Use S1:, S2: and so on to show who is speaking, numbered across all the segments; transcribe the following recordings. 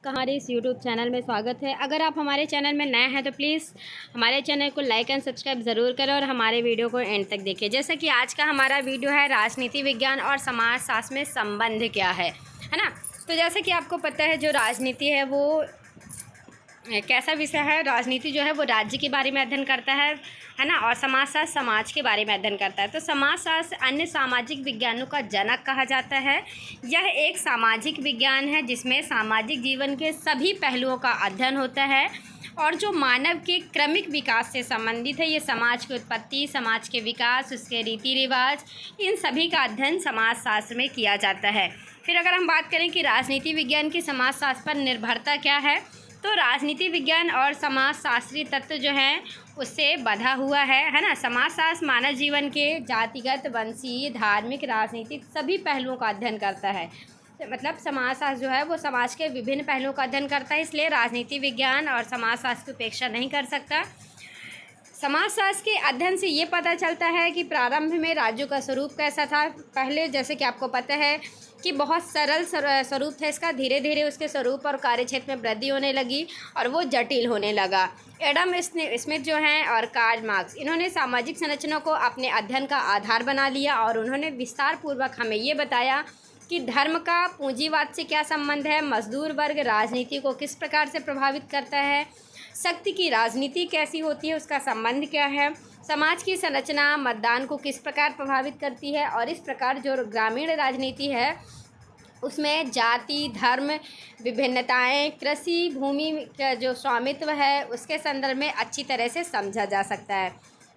S1: आपका हमारे इस YouTube चैनल में स्वागत है। अगर आप हमारे चैनल में नए हैं तो प्लीज़ हमारे चैनल को लाइक एंड सब्सक्राइब ज़रूर करें और हमारे वीडियो को एंड तक देखिए। जैसा कि आज का हमारा वीडियो है राजनीति विज्ञान और समाजशास्त्र में संबंध क्या है ना। तो जैसे कि आपको पता है जो राजनीति है वो कैसा विषय है। राजनीति जो है वो राज्य के बारे में अध्ययन करता है ना, और समाजशास्त्र समाज के बारे में अध्ययन करता है। तो समाजशास्त्र अन्य सामाजिक विज्ञानों का जनक कहा जाता है। यह एक सामाजिक विज्ञान है जिसमें सामाजिक जीवन के सभी पहलुओं का अध्ययन होता है और जो मानव के क्रमिक विकास से संबंधित है। ये समाज की उत्पत्ति, समाज के विकास, उसके रीति रिवाज, इन सभी का अध्ययन समाजशास्त्र में किया जाता है। फिर अगर हम बात करें कि राजनीति विज्ञान की समाजशास्त्र पर निर्भरता क्या है, तो राजनीति विज्ञान और समाजशास्त्रीय तत्व जो हैं उससे बंधा हुआ है ना। समाजशास्त्र मानव जीवन के जातिगत, वंशीय, धार्मिक, राजनीतिक सभी पहलुओं का अध्ययन करता है। मतलब समाजशास्त्र जो है वो समाज के विभिन्न पहलुओं का अध्ययन करता है, इसलिए राजनीति विज्ञान और समाजशास्त्र की उपेक्षा नहीं कर सकता। समाजशास्त्र के अध्ययन से ये पता चलता है कि प्रारंभ में राज्यों का स्वरूप कैसा था। पहले जैसे कि आपको पता है कि बहुत सरल स्वरूप था इसका, धीरे धीरे उसके स्वरूप और कार्यक्षेत्र में वृद्धि होने लगी और वो जटिल होने लगा। एडम स्मिथ जो हैं और कार्ल मार्क्स, इन्होंने सामाजिक संरचना को अपने अध्ययन का आधार बना लिया और उन्होंने विस्तार पूर्वक हमें ये बताया कि धर्म का पूंजीवाद से क्या संबंध है, मजदूर वर्ग राजनीति को किस प्रकार से प्रभावित करता है, शक्ति की राजनीति कैसी होती है, उसका संबंध क्या है, समाज की संरचना मतदान को किस प्रकार प्रभावित करती है, और इस प्रकार जो ग्रामीण राजनीति है उसमें जाति, धर्म, विभिन्नताएं, कृषि भूमि का जो स्वामित्व है उसके संदर्भ में अच्छी तरह से समझा जा सकता है।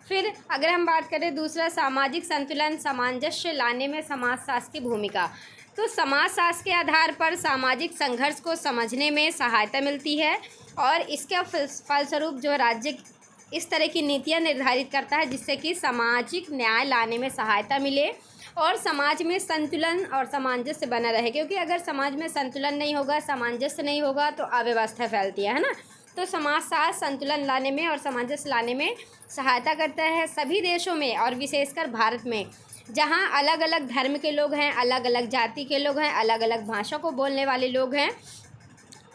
S1: फिर अगर हम बात करें दूसरा, सामाजिक संतुलन, सामंजस्य लाने में समाजशास्त्र की भूमिका, तो समाजशास्त्र के आधार पर सामाजिक संघर्ष को समझने में सहायता मिलती है और इसके फलस्वरूप जो राज्य इस तरह की नीतियाँ निर्धारित करता है जिससे कि सामाजिक न्याय लाने में सहायता मिले और समाज में संतुलन और सामंजस्य बना रहे। क्योंकि अगर समाज में संतुलन नहीं होगा, सामंजस्य नहीं होगा तो अव्यवस्था फैलती है ना। तो समाजशास्त्र संतुलन लाने में और सामंजस्य लाने में सहायता करता है। सभी देशों में और विशेषकर भारत में जहाँ अलग अलग धर्म के लोग हैं, अलग अलग जाति के लोग हैं, अलग अलग भाषा को बोलने वाले लोग हैं,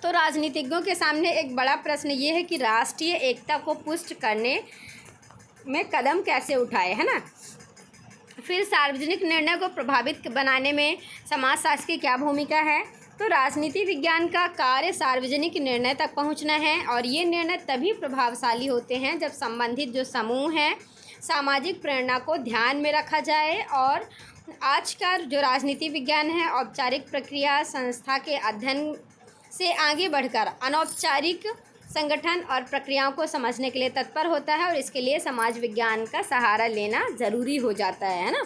S1: तो राजनीतिज्ञों के सामने एक बड़ा प्रश्न ये है कि राष्ट्रीय एकता को पुष्ट करने में कदम कैसे उठाए, है ना। फिर सार्वजनिक निर्णय को प्रभावित बनाने में समाजशास्त्र की क्या भूमिका है, तो राजनीति विज्ञान का कार्य सार्वजनिक निर्णय तक पहुंचना है और ये निर्णय तभी प्रभावशाली होते हैं जब संबंधित जो समूह हैं सामाजिक प्रेरणा को ध्यान में रखा जाए। और आज का जो राजनीति विज्ञान है औपचारिक प्रक्रिया संस्था के अध्ययन से आगे बढ़कर अनौपचारिक संगठन और प्रक्रियाओं को समझने के लिए तत्पर होता है और इसके लिए समाज विज्ञान का सहारा लेना ज़रूरी हो जाता है ना।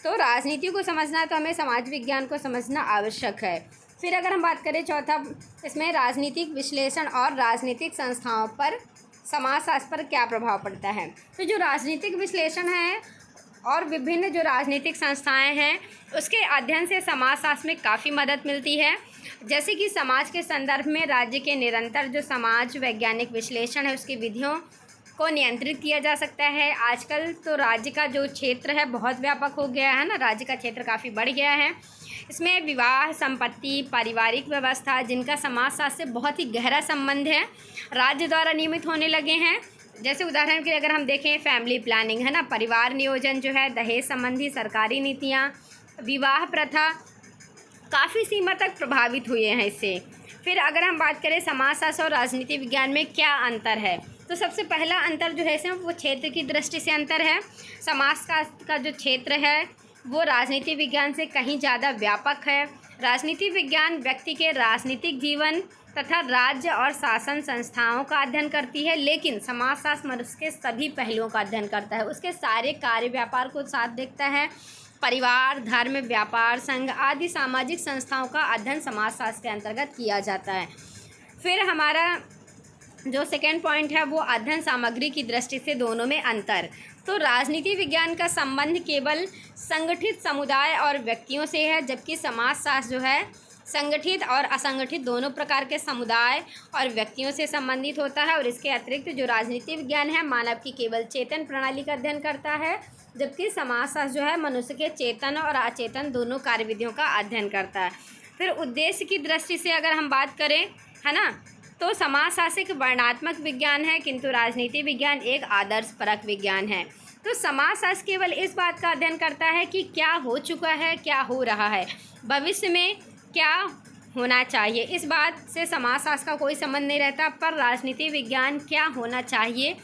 S1: तो राजनीति को समझना तो हमें समाज विज्ञान को समझना आवश्यक है। फिर अगर हम बात करें चौथा, इसमें राजनीतिक विश्लेषण और राजनीतिक संस्थाओं पर समाजशास्त्र पर क्या प्रभाव पड़ता है। तो जो राजनीतिक विश्लेषण है और विभिन्न जो राजनीतिक संस्थाएं हैं उसके अध्ययन से समाजशास्त्र में काफ़ी मदद मिलती है। जैसे कि समाज के संदर्भ में राज्य के निरंतर जो समाज वैज्ञानिक विश्लेषण है उसकी विधियों को नियंत्रित किया जा सकता है। आजकल तो राज्य का जो क्षेत्र है बहुत व्यापक हो गया है ना, राज्य का क्षेत्र काफ़ी बढ़ गया है। इसमें विवाह, संपत्ति, पारिवारिक व्यवस्था जिनका समाजशास्त्र से बहुत ही गहरा संबंध है राज्य द्वारा नियमित होने लगे हैं। जैसे उदाहरण के लिए अगर हम देखें फैमिली प्लानिंग है ना, परिवार नियोजन जो है, दहेज संबंधी सरकारी नीतियाँ, विवाह प्रथा काफ़ी सीमा तक प्रभावित हुए हैं इससे। फिर अगर हम बात करें समाजशास्त्र और राजनीति विज्ञान में क्या अंतर है, तो सबसे पहला अंतर जो है इसमें वो क्षेत्र की दृष्टि से अंतर है। समाजशास्त्र का जो क्षेत्र है वो राजनीति विज्ञान से कहीं ज़्यादा व्यापक है। राजनीति विज्ञान व्यक्ति के राजनीतिक जीवन तथा राज्य और शासन संस्थाओं का अध्ययन करती है, लेकिन समाजशास्त्र मनुष्य के सभी पहलुओं का अध्ययन करता है, उसके सारे कार्य व्यापार को साथ देखता है। परिवार, धर्म, व्यापार, संघ आदि सामाजिक संस्थाओं का अध्ययन समाजशास्त्र के अंतर्गत किया जाता है। फिर हमारा जो सेकेंड पॉइंट है वो अध्ययन सामग्री की दृष्टि से दोनों में अंतर। तो राजनीति विज्ञान का संबंध केवल संगठित समुदाय और व्यक्तियों से है, जबकि समाजशास्त्र जो है संगठित और असंगठित दोनों प्रकार के समुदाय और व्यक्तियों से संबंधित होता है। और इसके अतिरिक्त जो राजनीति विज्ञान है मानव की केवल चेतन प्रणाली का अध्ययन करता है, जबकि समाजशास्त्र जो है मनुष्य के चेतन और अचेतन दोनों कार्यविधियों का अध्ययन करता है। फिर उद्देश्य की दृष्टि से अगर हम बात करें है ना। तो समाजशास्त्र वर्णनात्मक विज्ञान है, किंतु राजनीति विज्ञान एक आदर्शपरक विज्ञान है। तो समाजशास्त्र केवल इस बात का अध्ययन करता है कि क्या हो चुका है, क्या हो रहा है, भविष्य में क्या होना चाहिए, इस बात से समाजशास्त्र का कोई संबंध नहीं रहता। पर राजनीति विज्ञान क्या होना चाहिए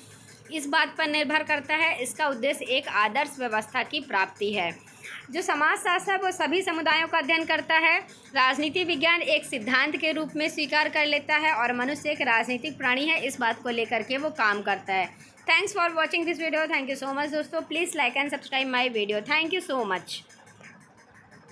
S1: इस बात पर निर्भर करता है। इसका उद्देश्य एक आदर्श व्यवस्था की प्राप्ति है। जो समाजशास्त्र है वो सभी समुदायों का अध्ययन करता है। राजनीति विज्ञान एक सिद्धांत के रूप में स्वीकार कर लेता है और मनुष्य एक राजनीतिक प्राणी है, इस बात को लेकर के वो काम करता है। Thanks for watching this video. Thank you so much दोस्तों। Please like and subscribe my video. Thank you so much.